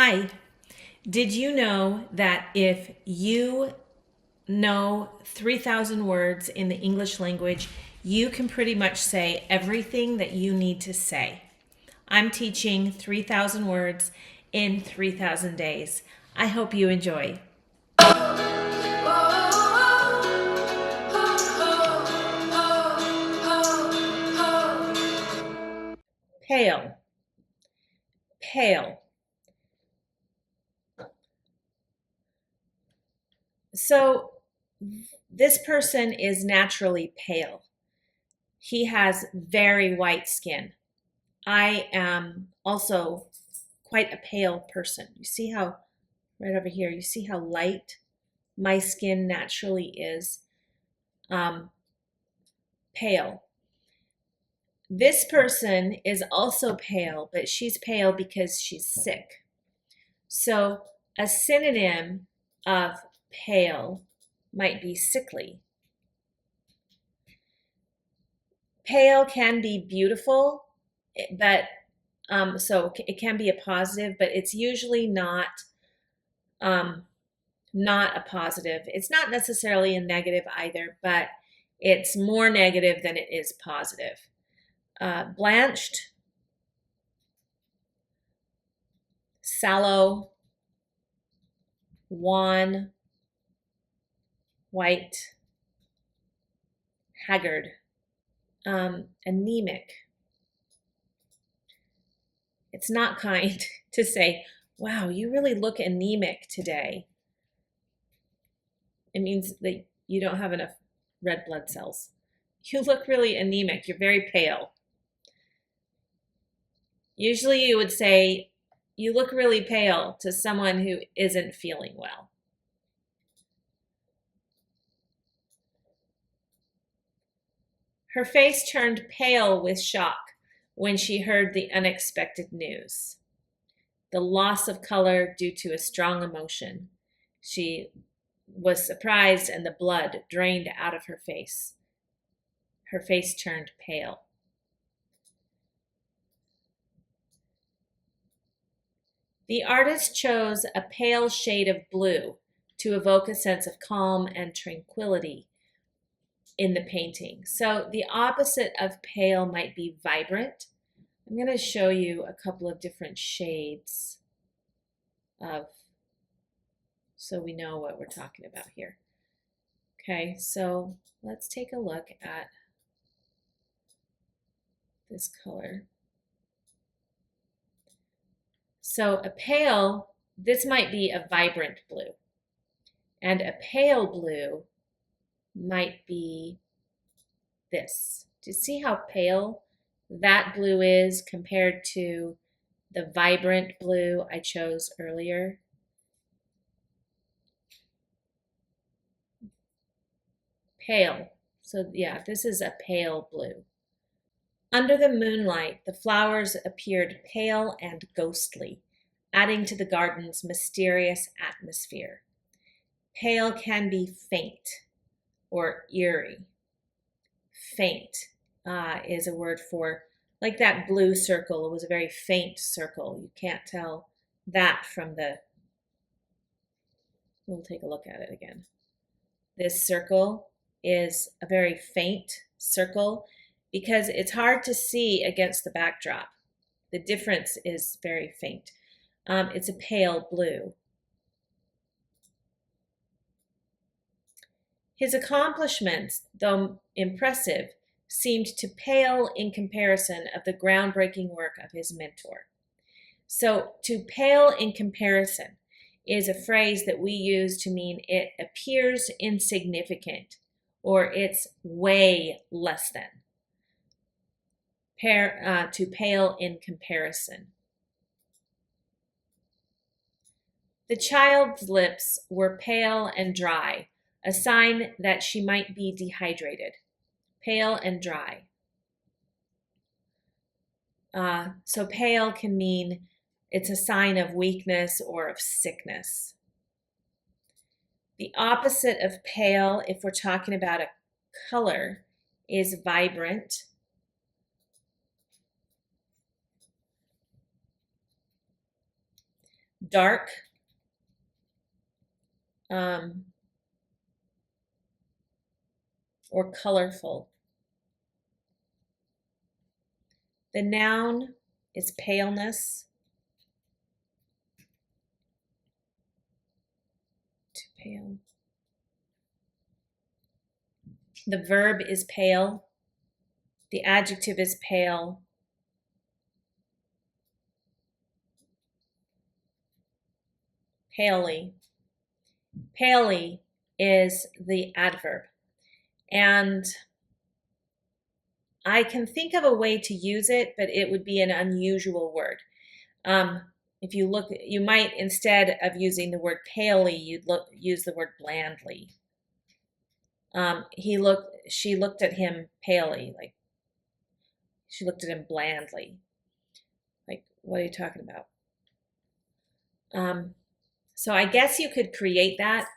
Hi, did you know that if you know 3,000 words in the English language, you can pretty much say everything that you need to say? I'm teaching 3,000 words in 3,000 days. I hope you enjoy. Pale, pale. So this person is naturally pale. He has very white skin. I am also quite a pale person. You see how, right over here, you see how light my skin naturally is? Um, Pale. This person is also pale, but she's pale because she's sick. So a synonym of pale might be sickly. Pale can be beautiful, but so it can be a positive, but it's usually um, not a positive. It's not necessarily a negative either, but it's more negative than it is positive. Blanched, sallow, wan, white, haggard, anemic. It's not kind to say, wow, you really look anemic today. It means that you don't have enough red blood cells. You look really anemic. You're very pale. Usually you would say, you look really pale to someone who isn't feeling well. Her face turned pale with shock when she heard the unexpected news. The loss of color due to a strong emotion. She was surprised and the blood drained out of her face. Her face turned pale. The artist chose a pale shade of blue to evoke a sense of calm and tranquility in the painting. So the opposite of pale might be vibrant. I'm going to show you a couple of different shades of, so we know what we're talking about here. Okay, so let's take a look at this color. So a pale, this might be a vibrant blue, and a pale blue might be this. Do you see how pale that blue is compared to the vibrant blue I chose earlier? Pale. So yeah, this is a pale blue. Under the moonlight, the flowers appeared pale and ghostly, adding to the garden's mysterious atmosphere. Pale can be faint or eerie. Faint is a word for, like that blue circle, it was a very faint circle. You can't tell that from we'll take a look at it again. This circle is a very faint circle because it's hard to see against the backdrop. The difference is very faint. It's a pale blue. His accomplishments, though impressive, seemed to pale in comparison of the groundbreaking work of his mentor. So to pale in comparison is a phrase that we use to mean it appears insignificant or it's way less than. To pale in comparison. The child's lips were pale and dry, a sign that she might be dehydrated. Pale and dry. So pale can mean it's a sign of weakness or of sickness. The opposite of pale, if we're talking about a color, is vibrant. dark, or colorful. The noun is paleness. To pale. The verb is pale. The adjective is pale. Palely. Palely is the adverb. And I can think of a way to use it, but it would be an unusual word. If you look, you might, instead of using the word palely, use the word blandly. She looked at him palely, like she looked at him blandly. Like, what are you talking about? So I guess you could create that,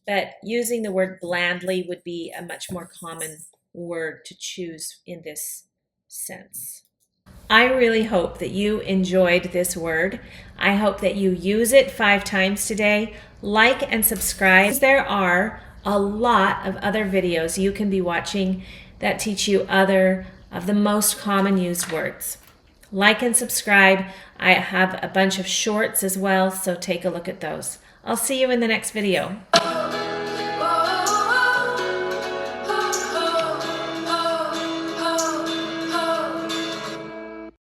but using the word blandly would be a much more common word to choose in this sense. I really hope that you enjoyed this word. I hope that you use it 5 times today. Like and subscribe. There are a lot of other videos you can be watching that teach you other of the most common used words. Like and subscribe. I have a bunch of shorts as well, so take a look at those. I'll see you in the next video.